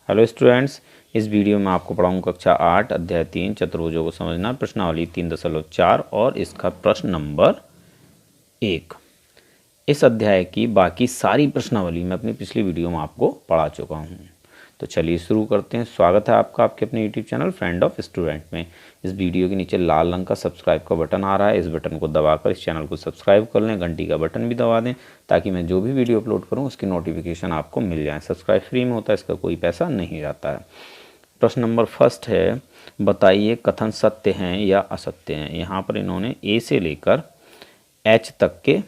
Hello students, इस video में आपको पढ़ाऊंगा कक्षा 8 अध्याय 3 चतुर्भुजों को समझना, प्रश्नावली 3.4 और इसका प्रश्न नंबर 1। इस अध्याय की बाकी सारी प्रश्नावली मैं अपनी पिछली वीडियो में आपको पढ़ा चुका हूं। तो चलिए शुरू करते हैं। स्वागत है आपका आपके अपने YouTube channel friend of student में। इस वीडियो के नीचे लाल रंग का सब्सक्राइब का बटन आ रहा है, इस बटन को दबाकर इस चैनल को सब्सक्राइब कर लें। घंटी का बटन भी दबा दें ताकि मैं जो भी वीडियो अपलोड करूं उसकी नोटिफिकेशन आपको मिल जाए। सब्सक्राइब फ्री में होता है, इसका कोई पैसा नहीं जाता है। प्रश्न नंबर फर्स्ट है, बताइए कथन सत्य हैं या असत्य हैं। यहाँ पर इन्होंने ए से लेकर एच तक के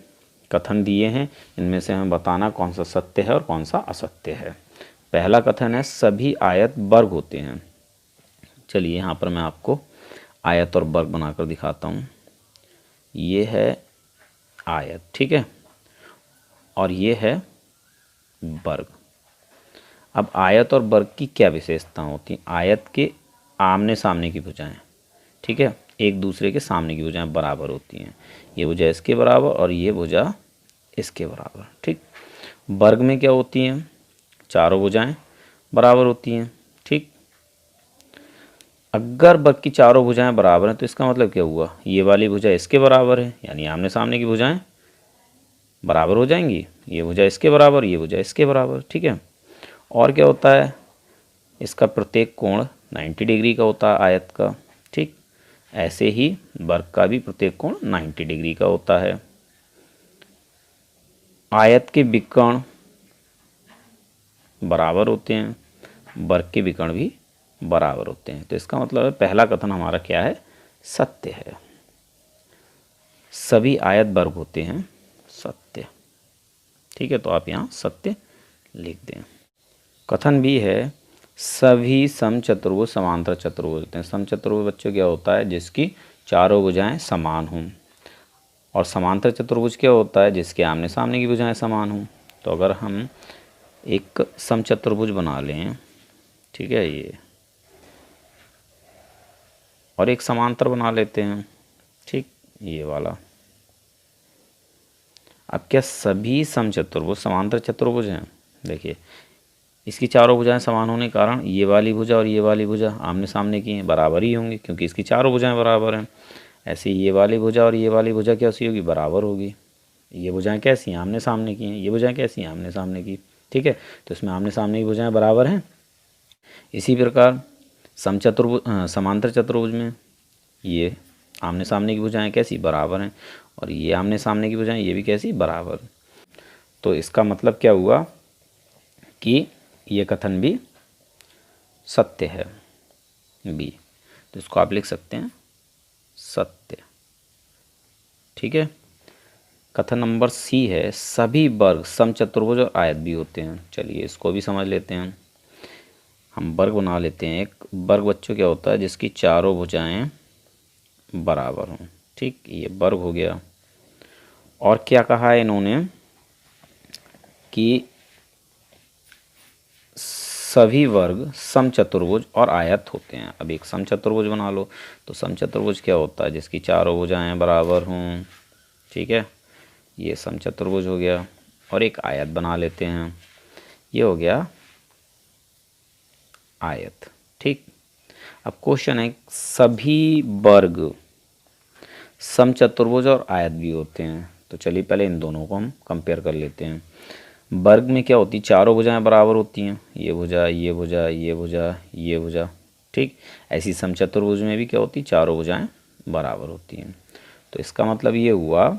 कथन दिए हैं, इनमें से हमें बताना कौन सा सत्य है और कौन सा असत्य है। पहला कथन है सभी आयत वर्ग होते हैं। चलिए यहाँ पर मैं आपको आयत और वर्ग बनाकर दिखाता हूँ। ये है आयत, ठीक है, और ये है वर्ग। अब आयत और वर्ग की क्या विशेषता होती है। आयत के आमने सामने की भुजाएं, ठीक है, एक दूसरे के सामने की भुजाएं बराबर होती हैं। ये भुजा इसके बराबर और ये भुजा इसके बराबर, ठीक। वर्ग में क्या होती हैं, चारों भुजाएं बराबर होती हैं, ठीक। अगर वर्ग की चारों भुजाएं बराबर हैं तो इसका मतलब क्या हुआ, ये वाली भुजा इसके बराबर है, यानी आमने सामने की भुजाएं बराबर हो जाएंगी। ये भुजा इसके बराबर, ये भुजा इसके बराबर, ठीक है। और क्या होता है, इसका प्रत्येक कोण 90 डिग्री का होता है आयत का, ठीक। ऐसे ही वर्ग का भी प्रत्येक कोण 90 डिग्री का होता है। आयत के विकर्ण बराबर होते हैं, वर्ग के विकर्ण भी बराबर होते हैं। तो इसका मतलब है पहला कथन हमारा क्या है, सत्य है। सभी आयत वर्ग होते हैं, सत्य, ठीक है। तो आप यहाँ सत्य लिख दें। कथन भी है सभी समचतुर्भुज समांतर चतुर्भुज होते हैं। समचतुर्भुज बच्चों क्या होता है, जिसकी चारों भुजाएं समान हों। और समांतर चतुर्भुज क्या होता है, जिसके आमने सामने की भुजाएं समान हों। तो अगर हम एक समचतुर्भुज बना लें, ठीक है, ये, और एक समांतर बना लेते हैं, ठीक, ये वाला। अब क्या सभी समचतुर्भुज समांतर चतुर्भुज हैं। देखिए इसकी चारों भुजाएं समान होने के कारण ये वाली भुजा और ये वाली भुजा आमने सामने की हैं, बराबर ही होंगी क्योंकि इसकी चारों भुजाएं बराबर हैं। ऐसे ही ये वाली भुजा और ये वाली भुजा कैसी होगी, बराबर होगी। ये भुजाएं कैसी हैं, आमने सामने की हैं। ये भुजाएं कैसी हैं, आमने सामने की, ठीक है। तो इसमें आमने सामने की भुजाएं बराबर हैं। इसी प्रकार समचतुर्भुज समांतर चतुर्भुज में ये आमने सामने की भुजाएं कैसी, बराबर हैं, और ये आमने सामने की भुजाएं ये भी कैसी, बराबर। तो इसका मतलब क्या हुआ कि ये कथन भी सत्य है, बी। तो इसको आप लिख सकते हैं सत्य, ठीक है। कथन नंबर सी है सभी वर्ग समचतुर्भुज और आयत भी होते हैं। चलिए इसको भी समझ लेते हैं। हम वर्ग बना लेते हैं। एक वर्ग बच्चों क्या होता है, जिसकी चारों भुजाएं बराबर हों, ठीक, ये वर्ग हो गया। और क्या कहा है इन्होंने कि सभी वर्ग समचतुर्भुज और आयत होते हैं। अब एक समचतुर्भुज बना लो। तो समचतुर्भुज क्या होता है, जिसकी चारों भुजाएं बराबर हों, ठीक है, ये समचतुर्भुज हो गया। और एक आयत बना लेते हैं, ये हो गया आयत, ठीक। अब क्वेश्चन है सभी वर्ग समचतुर्भुज और आयत भी होते हैं। तो चलिए पहले इन दोनों को हम कंपेयर कर लेते हैं। वर्ग में क्या होती है, चारों भुजाएं बराबर होती हैं, ये भुजा ये भुजा ये भुजा ये भुजा, ठीक। ऐसी समचतुर्भुज में भी क्या होती है, चारों भुजाएं बराबर होती हैं। तो इसका मतलब ये हुआ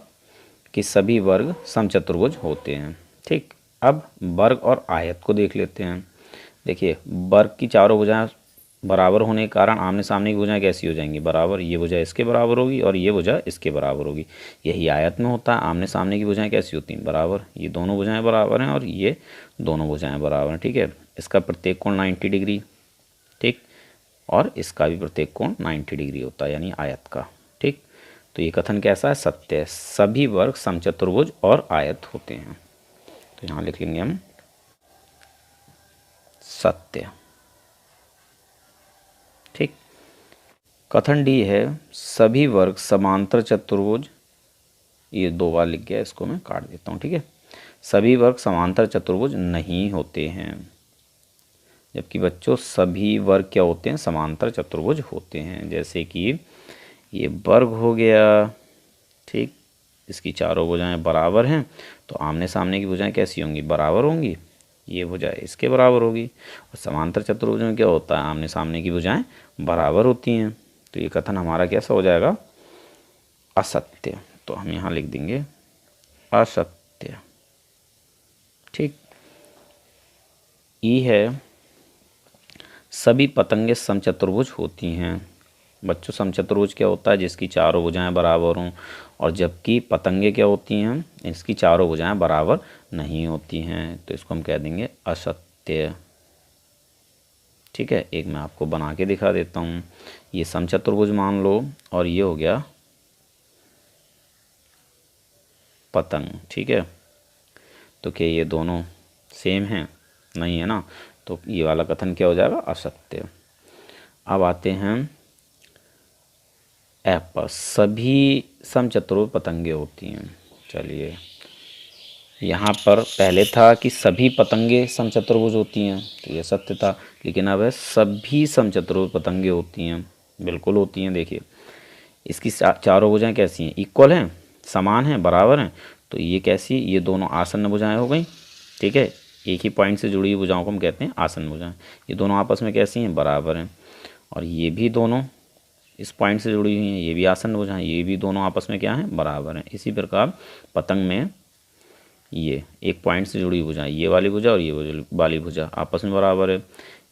कि सभी वर्ग समचतुर्भुज होते हैं, ठीक। अब वर्ग और आयत को देख लेते हैं। देखिए वर्ग की चारों भुजाएं बराबर होने के कारण आमने सामने की भुजाएं कैसी हो जाएंगी, बराबर। ये भुजा इसके बराबर होगी और ये भुजा इसके बराबर होगी। यही आयत में होता है, आमने सामने की भुजाएं कैसी होती हैं, बराबर। ये दोनों भुजाएं बराबर हैं और ये दोनों भुजाएं बराबर हैं, ठीक है। इसका प्रत्येक कोण 90 डिग्री, ठीक, और इसका भी प्रत्येक कोण 90 डिग्री होता है, यानी आयत का, ठीक। तो ये कथन कैसा है, सत्य है। सभी वर्ग समचतुर्भुज और आयत होते हैं। तो यहाँ लिख लेंगे हम सत्य, ठीक। कथन डी है सभी वर्ग समांतर चतुर्भुज, ये 2 बार लिख गया, इसको मैं काट देता हूँ, ठीक है। सभी वर्ग समांतर चतुर्भुज नहीं होते हैं। जबकि बच्चों सभी वर्ग क्या होते हैं, समांतर चतुर्भुज होते हैं। जैसे कि ये वर्ग हो गया, ठीक, इसकी चारों भुजाएं बराबर हैं, तो आमने सामने की भुजाएं कैसी होंगी, बराबर होंगी। ये भुजा इसके बराबर होगी। और समांतर चतुर्भुज में क्या होता है, आमने सामने की भुजाएं बराबर होती हैं। तो ये कथन हमारा कैसा हो जाएगा, असत्य। तो हम यहाँ लिख देंगे असत्य। ठीक। ई है, सभी पतंगे समचतुर्भुज होती हैं। बच्चों समचतुर्भुज क्या होता है, जिसकी चारों भुजाएं बराबर हों, और जबकि पतंगे क्या होती हैं, इसकी चारों भुजाएं बराबर नहीं होती हैं। तो इसको हम कह देंगे असत्य। ठीक है, एक मैं आपको बना के दिखा देता हूँ। ये समचतुर्भुज मान लो, और ये हो गया पतंग। ठीक है, तो क्या ये दोनों सेम हैं, नहीं है ना, तो ये वाला कथन क्या हो जाएगा, असत्य। अब आते हैं ऐप पर, सभी समचतुर्भुज पतंगे होती हैं। चलिए, यहाँ पर पहले था कि सभी पतंगे समचतुर्भुज होती हैं, तो ये सत्य था। लेकिन अब है सभी समचतुर्भुज पतंगे होती हैं, बिल्कुल होती हैं। देखिए, इसकी चारों भुजाएं कैसी हैं, इक्वल हैं, समान हैं, बराबर हैं। तो ये कैसी, ये दोनों आसन्न भुजाएं हो गई। ठीक है, एक ही पॉइंट से जुड़ी हुई भुजाओं को हम कहते हैं आसन्न भुजाएं। ये दोनों आपस में कैसी हैं, बराबर हैं। और ये भी दोनों इस पॉइंट से जुड़ी हुई हैं, ये भी आसन्न भुजाएं, ये भी दोनों आपस में क्या हैं, बराबर हैं। इसी प्रकार पतंग में ये एक पॉइंट से जुड़ी भुजाएं, ये वाली भुजा और ये वाली भुजा आपस में बराबर है।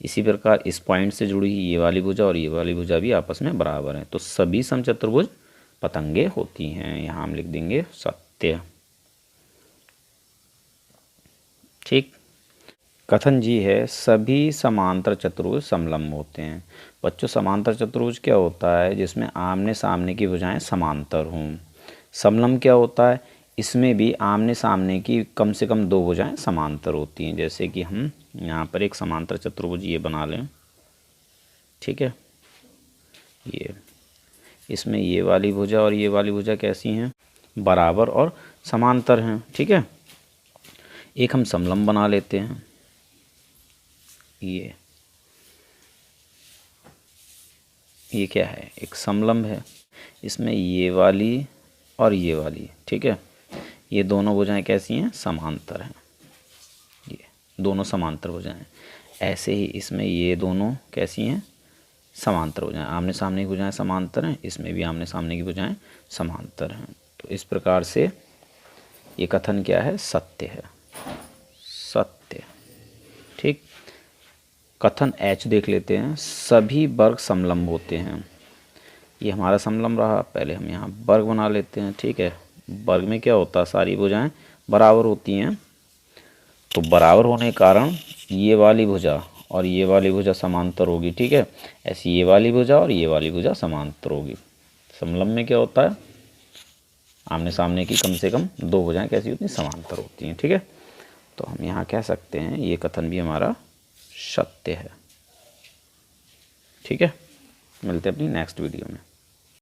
इसी प्रकार इस पॉइंट से जुड़ी हुई ये वाली भुजा और ये वाली भुजा भी आपस में बराबर है। तो सभी समचतुर्भुज पतंगे होती हैं। यहाँ हम लिख देंगे सत्य। ठीक। कथन जी है, सभी समांतर चतुर्भुज समलंब होते हैं। बच्चों समांतर चतुर्भुज क्या होता है, जिसमें आमने सामने की भुजाएं समांतर हों। समलंब क्या होता है, इसमें भी आमने सामने की कम से कम दो भुजाएं समांतर होती हैं। जैसे कि हम यहाँ पर एक समांतर चतुर्भुज ये बना लें। ठीक है, ये इसमें ये वाली भुजा और ये वाली भुजा कैसी हैं, बराबर और समांतर हैं। ठीक है, एक हम समलंब बना लेते हैं। ये क्या है, एक समलंब है। इसमें ये वाली और ये वाली, ठीक है, ये दोनों भुजाएं कैसी हैं, समांतर हैं। ये दोनों समांतर भुजाएं। ऐसे ही इसमें ये दोनों कैसी हैं, समांतर भुजाएं। आमने सामने की भुजाएं समांतर हैं, इसमें भी आमने सामने की भुजाएं समांतर हैं। तो इस प्रकार से ये कथन क्या है, सत्य है, सत्य। ठीक। कथन एच देख लेते हैं, सभी वर्ग समलंब होते हैं। ये हमारा समलंब रहा, पहले हम यहाँ वर्ग बना लेते हैं। ठीक है, वर्ग में क्या होता है, सारी भुजाएं बराबर होती हैं। तो बराबर होने के कारण ये वाली भुजा और ये वाली भुजा समांतर होगी। ठीक है, ऐसी ये वाली भुजा और ये वाली भुजा समांतर होगी। समलंब में क्या होता है, आमने सामने की कम से कम दो भुजाएं कैसी होती हैं, समांतर होती हैं। ठीक है, तो हम यहाँ कह सकते हैं ये कथन भी हमारा सत्य है। ठीक है, मिलते हैं अपनी नेक्स्ट वीडियो में।